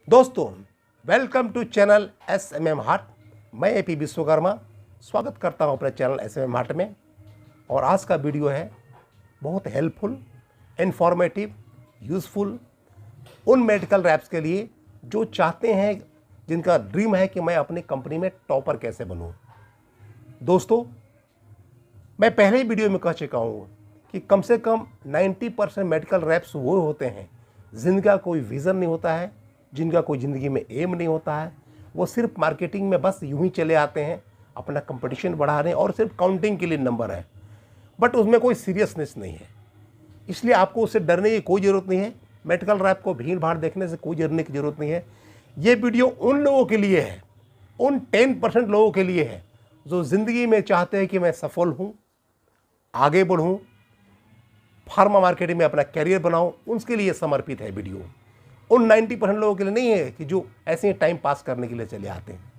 दोस्तों, welcome to channel SMM heart. मैं AP Vishwakarma स्वागत करता हूं अपने चैनल SMM हार्ट में। और आज का वीडियो है बहुत हेल्पफुल, इन्फॉर्मेटिव, यूज़फुल उन मेडिकल रैप्स के लिए जो चाहते हैं, जिनका ड्रीम है कि मैं अपनी कंपनी में टॉपर कैसे बनूं। दोस्तों, मैं पहले ही वीडियो में कह चुका हूं कि कम से कम 90% मेडिकल रैप्स वो होते हैं जिनका कोई विज़न नहीं होता है, जिनका कोई ज़िंदगी में एम नहीं होता है। वो सिर्फ मार्केटिंग में बस यूं ही चले आते हैं, अपना कंपटीशन बढ़ा रहे हैं और सिर्फ काउंटिंग के लिए नंबर है, बट उसमें कोई सीरियसनेस नहीं है। इसलिए आपको उससे डरने की कोई ज़रूरत नहीं है। मेडिकल रैप को भीड़ भाड़ देखने से कोई डरने की ज़रूरत नहीं है। ये वीडियो उन लोगों के लिए है, उन 10% लोगों के लिए है जो ज़िंदगी में चाहते हैं कि मैं सफल हूँ, आगे बढ़ूँ, फार्मा मार्केटिंग में अपना कैरियर बनाऊँ। उनके लिए समर्पित है वीडियो। उन 90% लोगों के लिए नहीं है कि जो ऐसे ही टाइम पास करने के लिए चले आते हैं।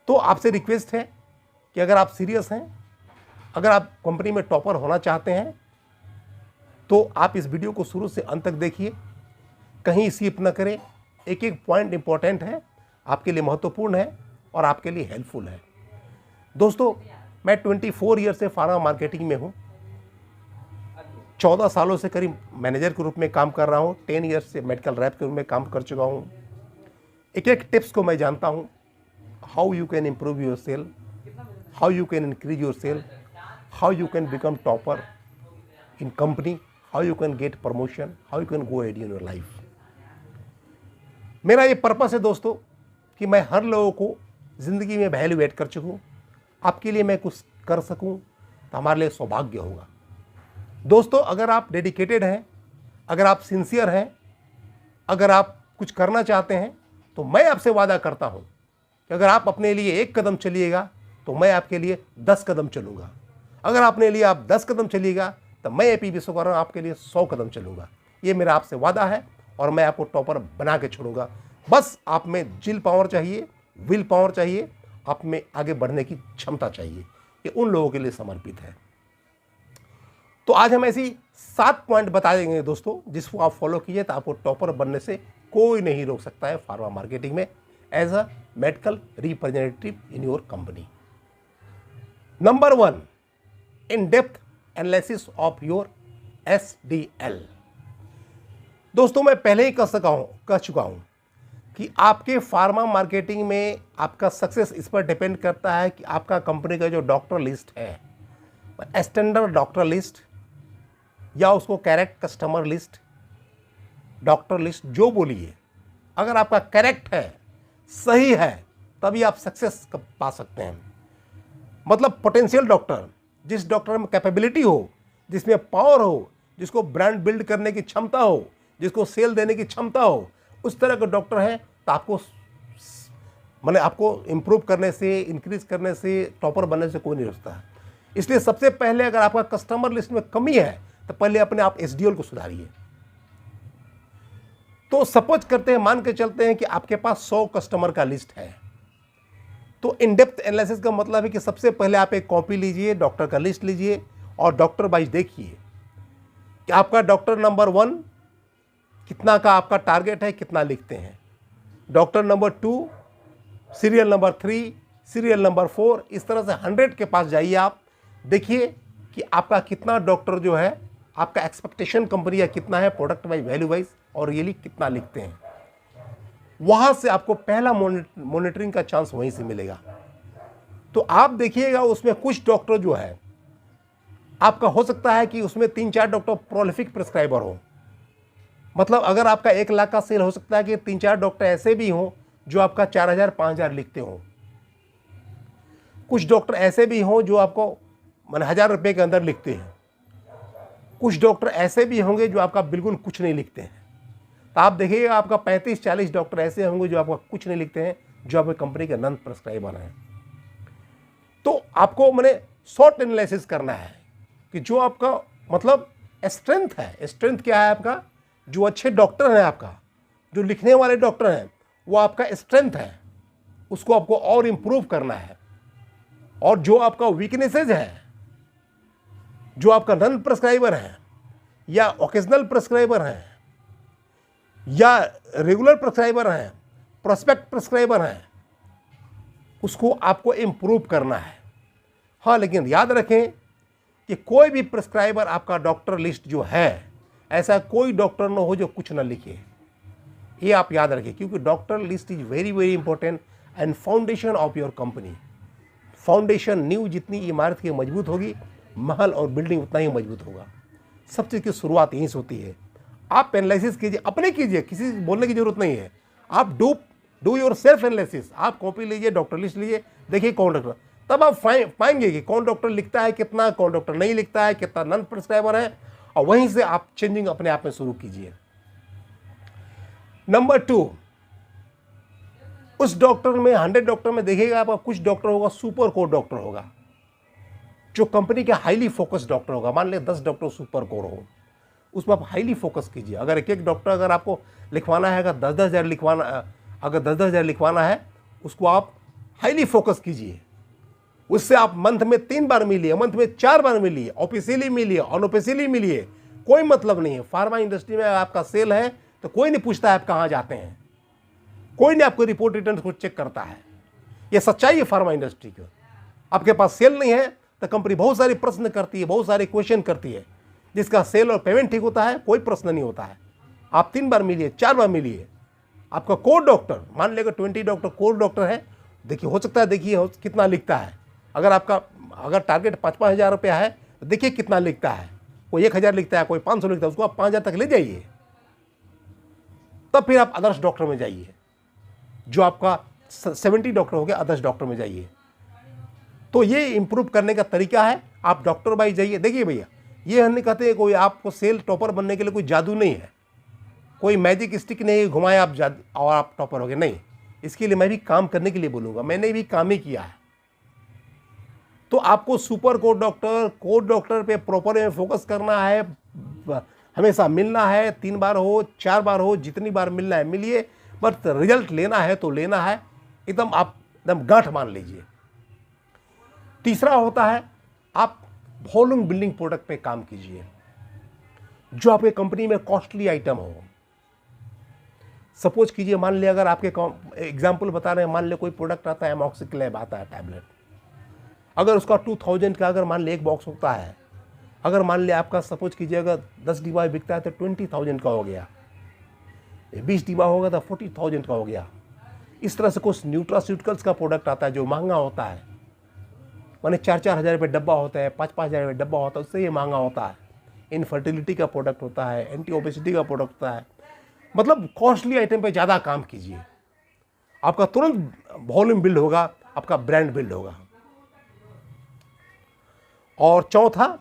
तो आपसे रिक्वेस्ट है कि अगर आप सीरियस हैं, अगर आप कंपनी में टॉपर होना चाहते हैं, तो आप इस वीडियो को शुरू से अंत तक देखिए, कहीं स्किप न करें। एक एक पॉइंट इंपॉर्टेंट है, आपके लिए महत्वपूर्ण है और आपके लिए हेल्पफुल है। दोस्तों, मैं 24 ईयर से फार्मा मार्केटिंग में हूँ। 14 सालों से करीब मैनेजर के रूप में काम कर रहा हूँ। 10 ईयर से मेडिकल रैप के रूप में काम कर चुका हूँ। एक एक टिप्स को मैं जानता हूँ। How you can improve your sale, how you can increase your sale, how you can become topper in company, how you can get promotion, how you can go ahead in your life. मेरा ये purpose है दोस्तों कि मैं हर लोगों को ज़िंदगी में वैल्यूएट कर चुकूँ। आपके लिए मैं कुछ कर सकूँ तो हमारे लिए सौभाग्य होगा। दोस्तों, अगर आप डेडिकेटेड हैं, अगर आप सिंसियर हैं, अगर आप कुछ करना चाहते हैं, तो मैं आपसे वादा करता हूं कि अगर आप अपने लिए 1 कदम चलिएगा तो मैं आपके लिए 10 कदम चलूंगा। अगर अपने लिए आप 10 कदम चलिएगा तो मैं AP विश्वकर्मा आपके लिए 100 कदम चलूंगा। ये मेरा आपसे वादा है और मैं आपको टॉपर बना के छोड़ूंगा। बस आप में जिल पावर चाहिए, विल पावर चाहिए, आप में आगे बढ़ने की क्षमता चाहिए। ये उन लोगों के लिए समर्पित है। तो आज हम ऐसी 7 पॉइंट बता देंगे दोस्तों, जिसको आप फॉलो कीजिए तो आपको टॉपर बनने से कोई नहीं रोक सकता है फार्मा मार्केटिंग में as a medical representative in your company. Number 1, in depth analysis of your SDL। दोस्तों, मैं पहले ही कह चुका हूं कि आपके फार्मा मार्केटिंग में आपका सक्सेस इस पर डिपेंड करता है कि आपका कंपनी का जो डॉक्टर लिस्ट है, स्टैंडर्ड डॉक्टर लिस्ट या उसको correct customer list, doctor list जो बोलिए, अगर आपका करेक्ट है, सही है, तभी आप सक्सेस पा सकते हैं। मतलब पोटेंशियल डॉक्टर, जिस डॉक्टर में कैपेबिलिटी हो, जिसमें पावर हो, जिसको ब्रांड बिल्ड करने की क्षमता हो, जिसको सेल देने की क्षमता हो, उस तरह का डॉक्टर है तो आपको इंप्रूव करने से, इंक्रीज करने से, टॉपर बनने से कोई नहीं रोकता है। इसलिए सबसे पहले अगर आपका कस्टमर लिस्ट में कमी है तो पहले अपने आप SDL को सुधारिए। तो सपोज करते हैं, मान के चलते हैं कि आपके पास 100 कस्टमर का लिस्ट है। तो इन डेप्थ एनालिसिस का मतलब है कि सबसे पहले आप एक कॉपी लीजिए, डॉक्टर का लिस्ट लीजिए और डॉक्टर वाइज देखिए कि आपका डॉक्टर नंबर 1 कितना का आपका टारगेट है, कितना लिखते हैं। Doctor number 2, serial number 3, serial number 4, इस तरह से 100 के पास जाइए। आप देखिए कि आपका कितना डॉक्टर जो है, आपका एक्सपेक्टेशन कंपनी का कितना है, प्रोडक्ट वाइज, वैल्यू वाइज और रियली कितना लिखते हैं। वहां से आपको पहला मॉनिटरिंग का चांस वहीं से मिलेगा। तो आप देखिएगा, उसमें कुछ डॉक्टर जो है, आपका हो सकता है कि उसमें 3-4 डॉक्टर प्रोलिफिक प्रिस्क्राइबर हो। मतलब अगर आपका 1 लाख का सेल, हो सकता है कि 3-4 डॉक्टर ऐसे भी हों जो आपका 4000-5000 लिखते हों। कुछ डॉक्टर ऐसे भी हों जो आपको 1000 रुपये के अंदर लिखते हैं। कुछ डॉक्टर ऐसे भी होंगे जो आपका बिल्कुल कुछ नहीं लिखते हैं। तो आप देखिएगा, आपका 35-40 डॉक्टर ऐसे होंगे जो आपका कुछ नहीं लिखते हैं, जो आपकी कंपनी के नॉन प्रिस्क्राइबर हैं। तो आपको शॉर्ट एनालिसिस करना है कि जो आपका मतलब स्ट्रेंथ है, स्ट्रेंथ क्या है आपका, जो अच्छे डॉक्टर हैं, आपका जो लिखने वाले डॉक्टर हैं, वो आपका स्ट्रेंथ है, उसको आपको और इम्प्रूव करना है। और जो आपका वीकनेसेज है, जो आपका नॉन प्रिस्क्राइबर है या ओकेजनल प्रिस्क्राइबर है, या रेगुलर प्रिस्क्राइबर हैं, प्रोस्पेक्ट प्रिस्क्राइबर हैं, उसको आपको इम्प्रूव करना है। हाँ, लेकिन याद रखें कि कोई भी प्रिस्क्राइबर आपका डॉक्टर लिस्ट जो है, ऐसा कोई डॉक्टर ना हो जो कुछ ना लिखे, ये आप याद रखें, क्योंकि doctor list is very very important and foundation of your company. Foundation, नींव जितनी इमारत की मजबूत होगी, महल और बिल्डिंग उतना ही मजबूत होगा। सब चीज़ की शुरुआत यहीं से होती है। आप एनालिसिस कीजिए, अपने कीजिए, किसी से बोलने की जरूरत नहीं है। आप डू योर सेल्फ एनालिसिस। आप कॉपी लीजिए, डॉक्टर लिस्ट लीजिए, देखिए कौन डॉक्टर, तब आप पाएंगे कि कौन डॉक्टर लिखता है कितना, कौन डॉक्टर नहीं लिखता है, कितना नॉन प्रिस्क्राइबर है, और वहीं से आप चेंजिंग अपने आप में शुरू कीजिए। नंबर 2, उस डॉक्टर में 100 डॉक्टर में देखिएगा आपका कुछ डॉक्टर होगा सुपर कोर डॉक्टर होगा, जो कंपनी के हाईली फोकस डॉक्टर होगा। मान ले 10 डॉक्टर सुपर कोर हो, उसमें आप हाईली फोकस कीजिए। अगर एक एक डॉक्टर अगर आपको लिखवाना है, अगर 10-10 हज़ार लिखवाना है, उसको आप हाईली फोकस कीजिए। उससे आप मंथ में 3 बार मिलिए, मंथ में 4 बार मिलिए, ऑफिशियली मिलिए, अनऑफिशियली मिलिए, कोई मतलब नहीं है। फार्मा इंडस्ट्री में आपका सेल है तो कोई नहीं पूछता है आप कहाँ जाते हैं, कोई नहीं आपको रिपोर्ट रिटर्न को चेक करता है। यह सच्चाई है फार्मा इंडस्ट्री की। आपके पास सेल नहीं है तो कंपनी बहुत सारी प्रश्न करती है, बहुत सारे क्वेश्चन करती है। जिसका सेल और पेमेंट ठीक होता है, कोई प्रश्न नहीं होता है। आप 3 बार मिलिए, 4 बार मिलिए। आपका कोर डॉक्टर, मान लेगा 20 डॉक्टर कोर डॉक्टर है, देखिए हो सकता है, देखिए कितना लिखता है। अगर टारगेट 5-5 हज़ार रुपया है तो देखिए कितना लिखता है। कोई 1,000 लिखता है, कोई 500 लिखता है, उसको आप 5,000 तक ले जाइए। तब फिर आप आदर्श डॉक्टर में जाइए। जो आपका 70 डॉक्टर हो गया, आदर्श डॉक्टर में जाइए। तो ये इंप्रूव करने का तरीका है। आप डॉक्टर वाइज जाइए। देखिए भैया, ये हम नहीं कहते कोई आपको सेल टॉपर बनने के लिए कोई जादू नहीं है, कोई मैजिक स्टिक नहीं घुमाए आप और आप टॉपर हो गए, नहीं। इसके लिए मैं भी काम करने के लिए बोलूँगा, मैंने भी काम ही किया है। तो आपको सुपर कोर डॉक्टर पे प्रॉपर में फोकस करना है, हमेशा मिलना है। 3 बार हो, 4 बार हो, जितनी बार मिलना है मिलिए, बट रिजल्ट लेना है तो लेना है, एकदम आप एकदम गांठ मान लीजिए। तीसरा होता है, आप वॉल्यूम बिल्डिंग प्रोडक्ट पे काम कीजिए, जो आपके कंपनी में कॉस्टली आइटम हो। सपोज कीजिए, मान लिया अगर आपके एग्जाम्पल बता रहे हैं, मान लिया कोई प्रोडक्ट आता है, एमॉक्सिक्लेव आता है टैबलेट, अगर उसका 2000 का अगर मान लिया एक बॉक्स होता है, अगर मान लिया आपका सपोज कीजिए अगर 10 डिब्बा बिकता है तो 20,000 का हो गया, 20 डिब्बा होगा तो 40,000 का हो गया। इस तरह से कुछ न्यूट्रास्यूटिकल्स का प्रोडक्ट आता है जो महंगा होता है, माने 4-4 हज़ार रुपये डब्बा होता है, 5-5 हज़ार रुपये डब्बा होता है, उससे ये महंगा होता है। इनफर्टिलिटी का प्रोडक्ट होता है, एंटी ओबेसिटी का प्रोडक्ट होता है। मतलब कॉस्टली आइटम पे ज़्यादा काम कीजिए, आपका तुरंत वॉल्यूम बिल्ड होगा, आपका ब्रांड बिल्ड होगा। और चौथा,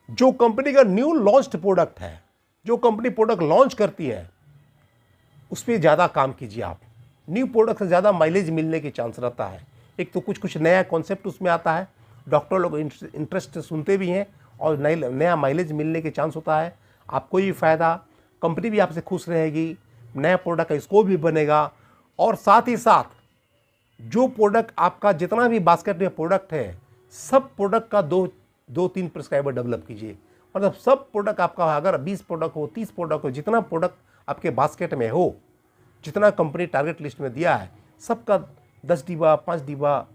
जो कंपनी का न्यू लॉन्च्ड प्रोडक्ट है, जो कंपनी प्रोडक्ट लॉन्च करती है, उस पर ज़्यादा काम कीजिए। आप न्यू प्रोडक्ट से ज़्यादा माइलेज मिलने के चांस रहता है। एक तो कुछ नया कॉन्सेप्ट उसमें आता है, डॉक्टर लोग इंटरेस्ट से सुनते भी हैं, और नया माइलेज मिलने के चांस होता है। आपको भी फ़ायदा, कंपनी भी आपसे खुश रहेगी, नया प्रोडक्ट का स्कोप भी बनेगा। और साथ ही साथ जो प्रोडक्ट आपका जितना भी बास्केट में प्रोडक्ट है, सब प्रोडक्ट का 2-3 प्रिस्क्राइबर डेवलप कीजिए। मतलब सब प्रोडक्ट आपका, अगर 20 प्रोडक्ट हो, 30 प्रोडक्ट हो, जितना प्रोडक्ट आपके बास्केट में हो, जितना कंपनी टारगेट लिस्ट में दिया है, सबका 10 डिब्बा, 5 डिब्बा,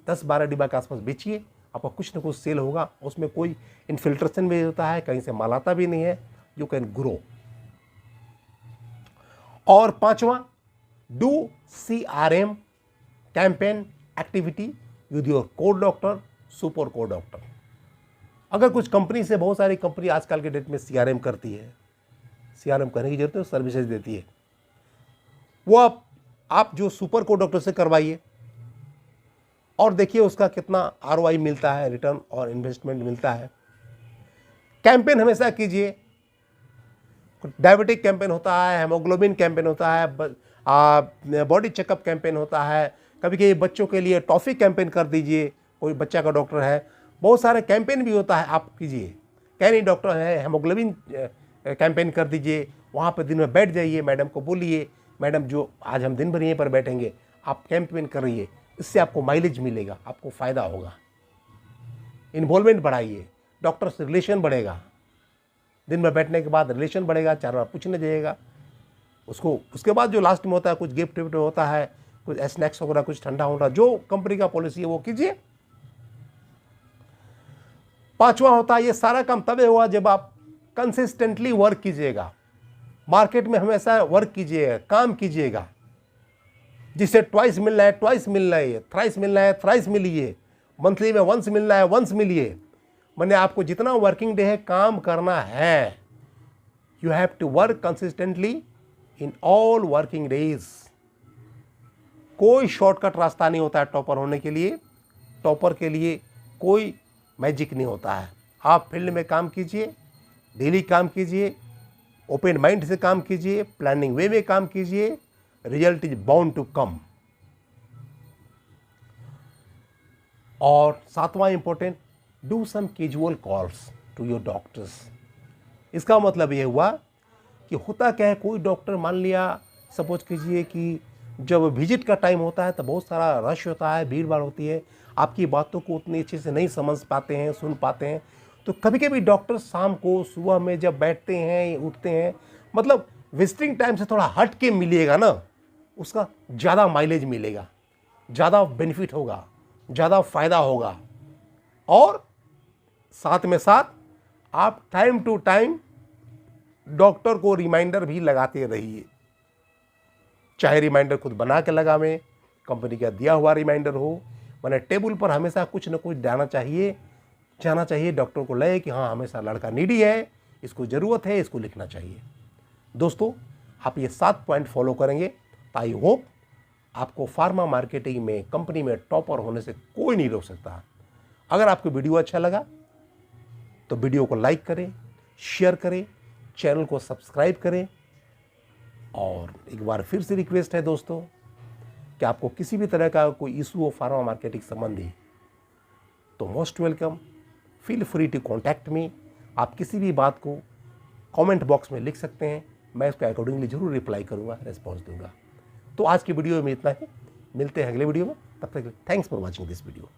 10-12 डिब्बा के आसपास बेचिए। आपका कुछ ना कुछ सेल होगा। उसमें कोई इन्फिल्ट्रेशन भी होता है, कहीं से माल आता भी नहीं है। You can grow. और पांचवा, do CRM campaign activity with your core doctor, super core doctor. अगर कुछ कंपनी से, बहुत सारी कंपनी आजकल के डेट में CRM करती है, CRM करने की जरूरत है, सर्विसेज देती है, वो आप जो सुपर कोर डॉक्टर से करवाइए और देखिए उसका कितना ROI मिलता है, रिटर्न और इन्वेस्टमेंट मिलता है। कैंपेन हमेशा कीजिए। डायबिटिक कैंपेन होता है, हेमोग्लोबिन कैंपेन होता है, बॉडी चेकअप कैंपेन होता है, कभी कभी बच्चों के लिए टॉफी कैंपेन कर दीजिए। कोई बच्चा का डॉक्टर है, बहुत सारे कैंपेन भी होता है, आप कीजिए। कैनी डॉक्टर है, हेमोग्लोबिन कैंपेन कर दीजिए। वहाँ पर दिन में बैठ जाइए, मैडम को बोलिए, मैडम जो आज हम दिन भर यहीं पर बैठेंगे, आप कैंपेन करिए। इससे आपको माइलेज मिलेगा, आपको फ़ायदा होगा। इन्वॉल्वमेंट बढ़ाइए, डॉक्टर से रिलेशन बढ़ेगा। दिन में बैठने के बाद रिलेशन बढ़ेगा, 4 बार पूछने जाइएगा, उसको उसके बाद जो लास्ट में होता है कुछ गिफ्ट विफ्ट होता है, कुछ स्नैक्स वगैरह, कुछ ठंडा होना, जो कंपनी का पॉलिसी है वो कीजिए। 5वां होता है, ये सारा काम तब होगा जब आप कंसिस्टेंटली वर्क कीजिएगा, मार्केट में हमेशा वर्क कीजिएगा, काम कीजिएगा। जिसे ट्वाइस मिल रहा है ट्वाइस मिल रहा है, थ्राइस मिल रहा है थ्राइस मिलिए, मंथली में वंस मिल रहा है वंस मिलिए। मैंने आपको जितना वर्किंग डे है काम करना है। You have to work consistently in all working days. कोई शॉर्टकट रास्ता नहीं होता है टॉपर होने के लिए। टॉपर के लिए कोई मैजिक नहीं होता है। आप फील्ड में काम कीजिए, डेली काम कीजिए, ओपन माइंड से काम कीजिए, प्लानिंग वे में काम कीजिए, result is bound to come. और 7वां important, do some casual calls to your doctors. इसका मतलब ये हुआ कि होता क्या है, कोई डॉक्टर मान लिया सपोज कीजिए कि जब विजिट का टाइम होता है तो बहुत सारा रश होता है, भीड़ भाड़ होती है, आपकी बातों को उतनी अच्छे से नहीं समझ पाते हैं, सुन पाते हैं। तो कभी कभी डॉक्टर शाम को सुबह में जब बैठते हैं उठते हैं, मतलब विजिटिंग टाइम से थोड़ा हट के मिलिएगा ना, उसका ज़्यादा माइलेज मिलेगा, ज़्यादा बेनिफिट होगा, ज़्यादा फायदा होगा। और साथ में साथ आप टाइम टू टाइम डॉक्टर को रिमाइंडर भी लगाते रहिए। चाहे रिमाइंडर खुद बना के लगावें, कंपनी का दिया हुआ रिमाइंडर हो, मैंने टेबल पर हमेशा कुछ ना कुछ जाना चाहिए। डॉक्टर को लगे कि हाँ हमेशा लड़का नीडी है, इसको ज़रूरत है, इसको लिखना चाहिए। दोस्तों, आप ये 7 पॉइंट फॉलो करेंगे तो आई होप आपको फार्मा मार्केटिंग में कंपनी में टॉपर होने से कोई नहीं रोक सकता। अगर आपको वीडियो अच्छा लगा तो वीडियो को लाइक करें, शेयर करें, चैनल को सब्सक्राइब करें। और एक बार फिर से रिक्वेस्ट है दोस्तों कि आपको किसी भी तरह का कोई इशू हो फार्मा मार्केटिंग संबंधी तो most welcome, feel free to contact me. आप किसी भी बात को कमेंट बॉक्स में लिख सकते हैं, मैं उसके अकॉर्डिंगली जरूर रिप्लाई करूंगा, रिस्पॉन्स दूंगा। तो आज की वीडियो में इतना ही, मिलते हैं अगले वीडियो में, तब तक thanks for watching this video.